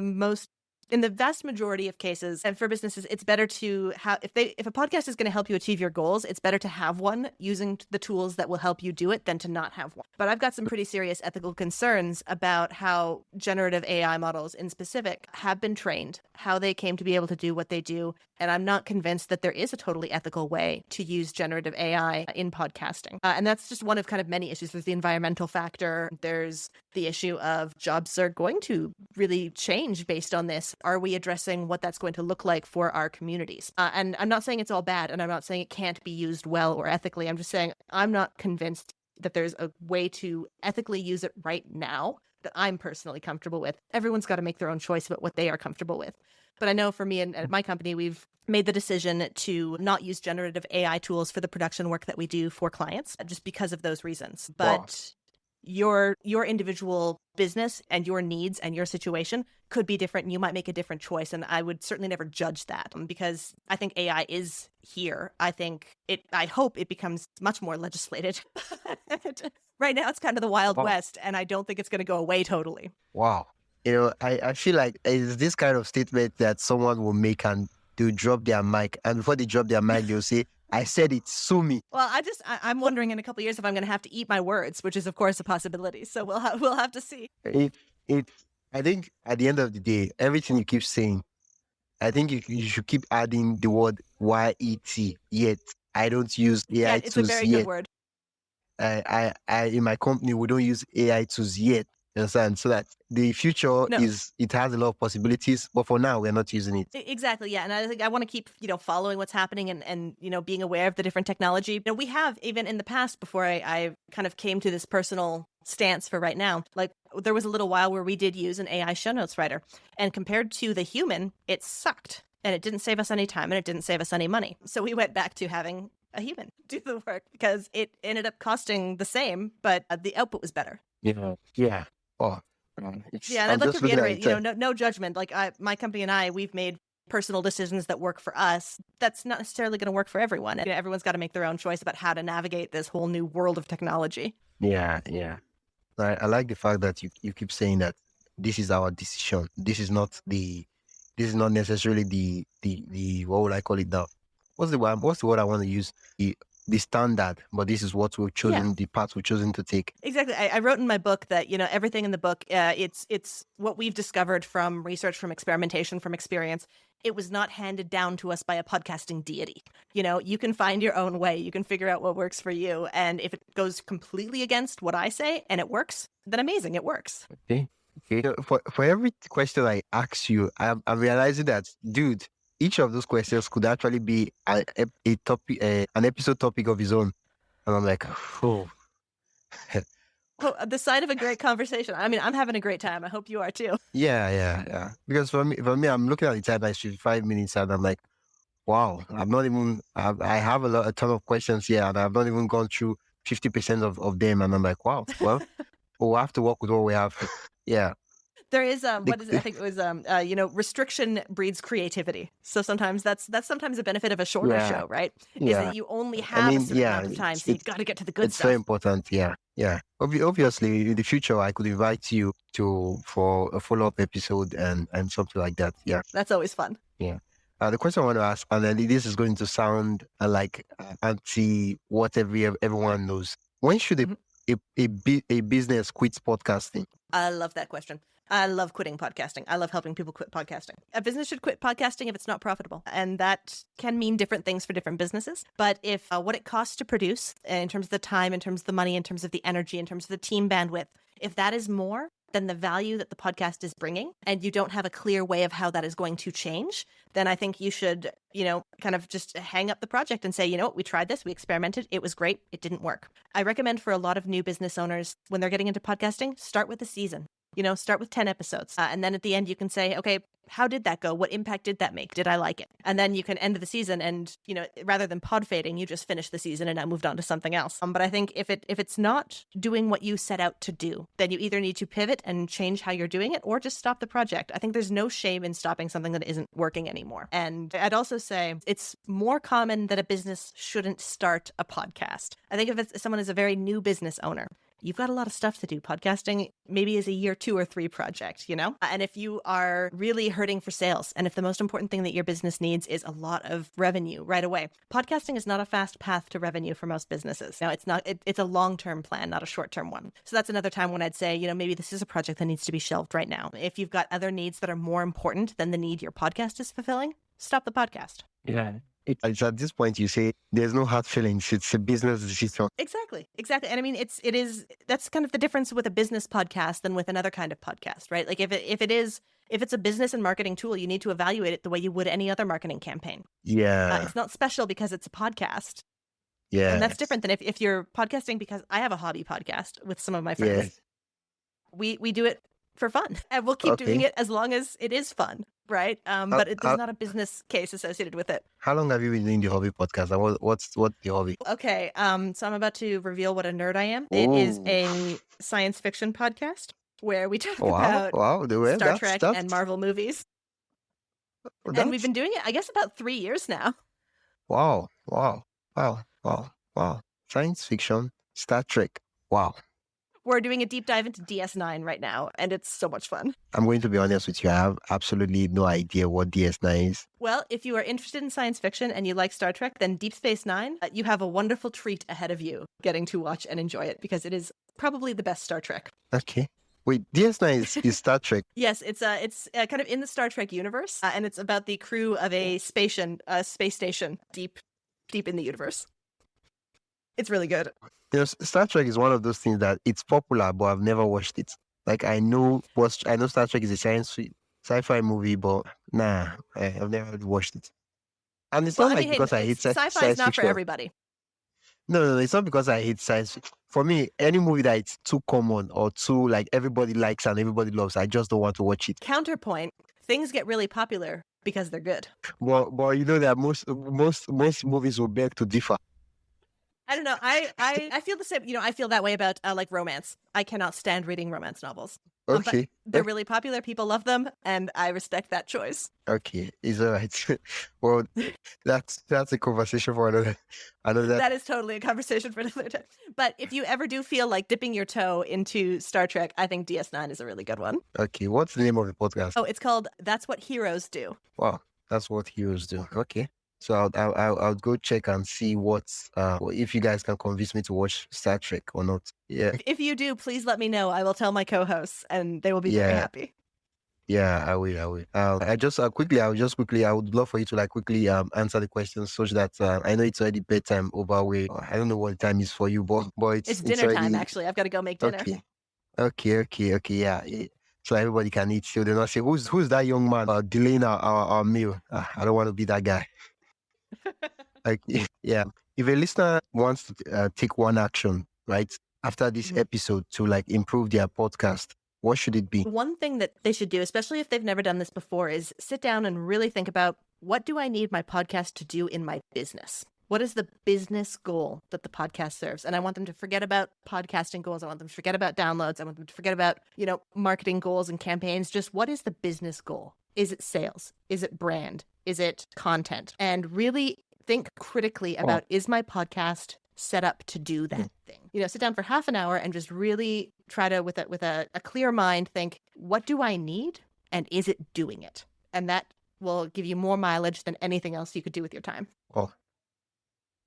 the vast majority of cases, and for businesses, it's better to have, if a podcast is going to help you achieve your goals, it's better to have one using the tools that will help you do it than to not have one. But I've got some pretty serious ethical concerns about how generative AI models in specific have been trained, how they came to be able to do what they do. And I'm not convinced that there is a totally ethical way to use generative AI in podcasting. And that's just one of kind of many issues. There's the environmental factor. There's the issue of jobs are going to really change based on this. Are we addressing what that's going to look like for our communities? And I'm not saying it's all bad, and I'm not saying it can't be used well or ethically. I'm just saying I'm not convinced that there's a way to ethically use it right now that I'm personally comfortable with. Everyone's got to make their own choice about what they are comfortable with. But I know for me and at my company, we've made the decision to not use generative AI tools for the production work that we do for clients just because of those reasons. But your individual business and your needs and your situation could be different and you might make a different choice. And I would certainly never judge that because I think AI is here. I hope it becomes much more legislated. Right now, it's kind of the Wild West, and I don't think it's going to go away totally. Wow. I feel like it's this kind of statement that someone will make and they'll drop their mic, and before they drop their mic, they'll say, "I said it, sue me." Well, I'm wondering in a couple of years if I'm going to have to eat my words, which is of course a possibility. So we'll have to see. I think at the end of the day, everything you keep saying, I think you should keep adding the word YET. Yet I don't use Yeah, AI it's a tools very good yet. word. I in my company we don't use AI tools yet. You understand? So that the future No. it has a lot of possibilities, but for now we're not using it. Exactly. Yeah. And I think I want to keep, following what's happening and, being aware of the different technology. We have even in the past before I kind of came to this personal stance for right now, like there was a little while where we did use an AI show notes writer, and compared to the human, it sucked and it didn't save us any time and it didn't save us any money. So we went back to having a human do the work because it ended up costing the same, but the output was better. Yeah. Yeah. Oh, Yeah, and I'd like to reiterate, no judgment. Like my company and I, we've made personal decisions that work for us. That's not necessarily going to work for everyone. Everyone's got to make their own choice about how to navigate this whole new world of technology. Yeah, yeah. I like the fact that you keep saying that this is our decision. This is not necessarily the what would I call it now? What's the word I want to use? The standard, but this is what we've chosen, the path we've chosen to take. Exactly. I wrote in my book that, everything in the book, it's what we've discovered from research, from experimentation, from experience. It was not handed down to us by a podcasting deity. You can find your own way. You can figure out what works for you. And if it goes completely against what I say and it works, then amazing, it works. Okay. For every question I ask you, I'm realizing that, dude, each of those questions could actually be a topic, an episode topic of his own. And I'm like, oh. The sign of a great conversation. I mean, I'm having a great time. I hope you are too. Yeah. Because for me, I'm looking at the time, it's 55 minutes, and I'm like, wow, I have a ton of questions here, and I've not even gone through 50% of them. And I'm like, wow, well, we'll have to work with what we have. Yeah. There is what is it? I think it was restriction breeds creativity. So sometimes that's sometimes a benefit of a shorter show, right? Yeah. Is that you only have a certain amount of time, so you've got to get to the good it's stuff. It's very important. Yeah. Obviously, in the future, I could invite you for a follow-up episode and something like that. Yeah. That's always fun. Yeah. The question I want to ask, and then this is going to sound like anti what everyone knows. When should a business quit podcasting? I love that question. I love quitting podcasting. I love helping people quit podcasting. A business should quit podcasting if it's not profitable. And that can mean different things for different businesses. But if what it costs to produce, in terms of the time, in terms of the money, in terms of the energy, in terms of the team bandwidth, if that is more than the value that the podcast is bringing, and you don't have a clear way of how that is going to change, then I think you should, kind of just hang up the project and say, we tried this, we experimented, it was great, it didn't work. I recommend for a lot of new business owners, when they're getting into podcasting, start with a season. Start with 10 episodes. And then at the end, you can say, okay, how did that go? What impact did that make? Did I like it? And then you can end the season and, rather than pod fading, you just finish the season and now moved on to something else. But I think if it's not doing what you set out to do, then you either need to pivot and change how you're doing it or just stop the project. I think there's no shame in stopping something that isn't working anymore. And I'd also say it's more common that a business shouldn't start a podcast. I think if someone is a very new business owner, you've got a lot of stuff to do. Podcasting maybe is a year 2 or 3 project, And if you are really hurting for sales, and if the most important thing that your business needs is a lot of revenue right away, podcasting is not a fast path to revenue for most businesses. Now, it's a long-term plan, not a short-term one. So that's another time when I'd say, maybe this is a project that needs to be shelved right now. If you've got other needs that are more important than the need your podcast is fulfilling, stop the podcast. Yeah. It's at this point you say there's no hard feelings. It's a business decision. Exactly. And I mean, that's kind of the difference with a business podcast than with another kind of podcast, right? Like if it's a business and marketing tool, you need to evaluate it the way you would any other marketing campaign. Yeah. It's not special because it's a podcast. Yeah. And that's different than if you're podcasting, because I have a hobby podcast with some of my friends. Yeah. We do it for fun, and we'll keep doing it as long as it is fun. Right. But there's not a business case associated with it. How long have you been doing the hobby podcast? And what's the hobby? Okay. So I'm about to reveal what a nerd I am. It is a science fiction podcast where we talk about Star Trek and Marvel movies. And we've been doing it, I guess, about 3 years now. Wow. Science fiction, Star Trek. Wow. We're doing a deep dive into DS9 right now, and it's so much fun. I'm going to be honest with you. I have absolutely no idea what DS9 is. Well, if you are interested in science fiction and you like Star Trek, then Deep Space Nine, you have a wonderful treat ahead of you getting to watch and enjoy it because it is probably the best Star Trek. Okay. Wait, DS9 is Star Trek. Yes, it's kind of in the Star Trek universe, and it's about the crew of a space station deep in the universe. It's really good. Star Trek is one of those things that it's popular, but I've never watched it. Like I know Star Trek is a sci-fi movie, but I've never watched it. And it's not like because I hate sci-fi is not for everybody. No, it's not because I hate science fiction. For me, any movie that it's too common or too like everybody likes and everybody loves, I just don't want to watch it. Counterpoint: things get really popular because they're good. But you know that most movies will beg to differ. I don't know. I feel the same. I feel that way about like romance. I cannot stand reading romance novels. Okay. But they're really popular. People love them, and I respect that choice. Okay, it's all right. Well, that's a conversation for another. That is totally a conversation for another time. But if you ever do feel like dipping your toe into Star Trek, I think DS9 is a really good one. Okay, what's the name of the podcast? Oh, it's called That's What Heroes Do. Wow, That's What Heroes Do. Okay. So I'll go check and see if you guys can convince me to watch Star Trek or not. Yeah. If you do, please let me know. I will tell my co-hosts, and they will be very happy. Yeah, I will. I would love for you to quickly answer the questions such that I know it's already bedtime over where I don't know what the time is for you, but it's dinner time. Actually, I've got to go make dinner. Okay. Yeah. So everybody can eat. So they're not say who's that young man delaying our meal. I don't want to be that guy. Yeah. If a listener wants to take one action, right, after this episode to improve their podcast, what should it be? One thing that they should do, especially if they've never done this before, is sit down and really think about, what do I need my podcast to do in my business? What is the business goal that the podcast serves? And I want them to forget about podcasting goals. I want them to forget about downloads. I want them to forget about, marketing goals and campaigns. Just what is the business goal? Is it sales? Is it brand? Is it content? And really think critically about, is my podcast set up to do that thing? Sit down for half an hour and just really try to, with a clear mind, think, what do I need? And is it doing it? And that will give you more mileage than anything else you could do with your time. Oh,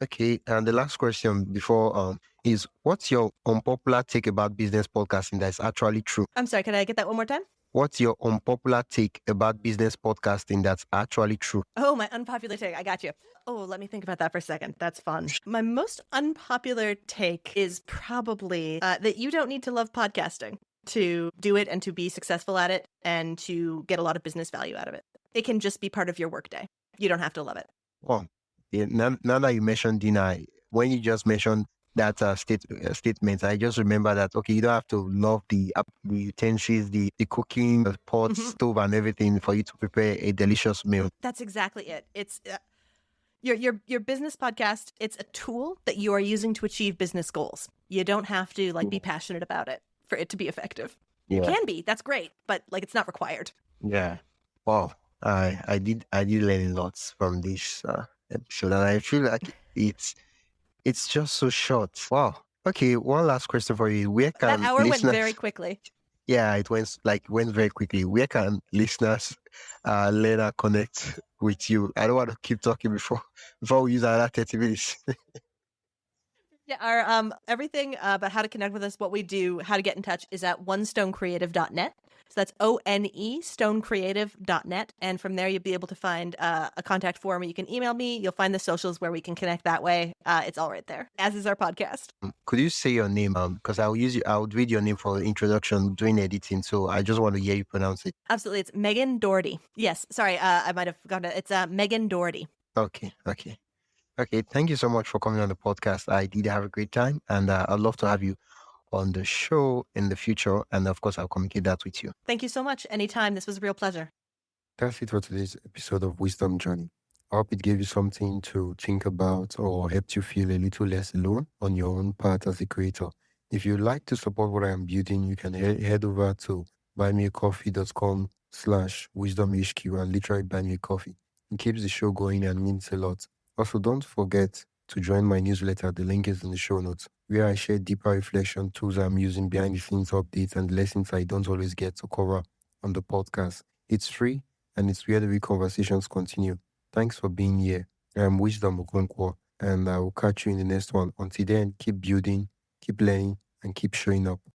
okay. And the last question before is, what's your unpopular take about business podcasting that's actually true? I'm sorry, can I get that one more time? What's your unpopular take about business podcasting that's actually true? Oh, my unpopular take. I got you. Oh, let me think about that for a second. That's fun. My most unpopular take is probably that you don't need to love podcasting to do it and to be successful at it and to get a lot of business value out of it. It can just be part of your workday. You don't have to love it. Oh, yeah, now that you mentioned Dina, when you just mentioned that statement, I just remember that, okay, you don't have to love the utensils, the cooking, the pot, stove and everything for you to prepare a delicious meal. That's exactly it. It's your business podcast. It's a tool that you are using to achieve business goals. You don't have to be passionate about it for it to be effective. Yeah. You can be. That's great. But it's not required. Yeah. Wow. I did learn a lot from this episode, and I feel like it's just so short. Wow. Okay, one last question for you. Where can that hour went very quickly? Yeah, it went very quickly. Where can listeners learn and connect with you? I don't want to keep talking before we use another 30 minutes. Yeah, our everything about how to connect with us, what we do, how to get in touch is at onestonecreative.net. So that's ONE stonecreative.net. And from there, you'll be able to find a contact form. You can email me. You'll find the socials where we can connect that way. It's all right there, as is our podcast. Could you say your name? Because I would read your name for the introduction during editing. So I just want to hear you pronounce it. Absolutely. It's Meghan Dougherty. Yes. Sorry, I might have forgotten it. It's Meghan Dougherty. Okay. Thank you so much for coming on the podcast. I did have a great time, and I'd love to have you on the show in the future. And of course, I'll communicate that with you. Thank you so much. Anytime. This was a real pleasure. That's it for today's episode of Wisdom Journey. I hope it gave you something to think about or helped you feel a little less alone on your own path as a creator. If you'd like to support what I am building, you can head over to buymeacoffee.com/wisdomhq and literally buy me a coffee. It keeps the show going and means a lot. Also, don't forget to join my newsletter. The link is in the show notes, where I share deeper reflection, tools I'm using, behind the scenes updates, and lessons I don't always get to cover on the podcast. It's free and it's where the real conversations continue. Thanks for being here. I'm Wisdom Okonkwo, and I will catch you in the next one. Until then, keep building, keep learning, and keep showing up.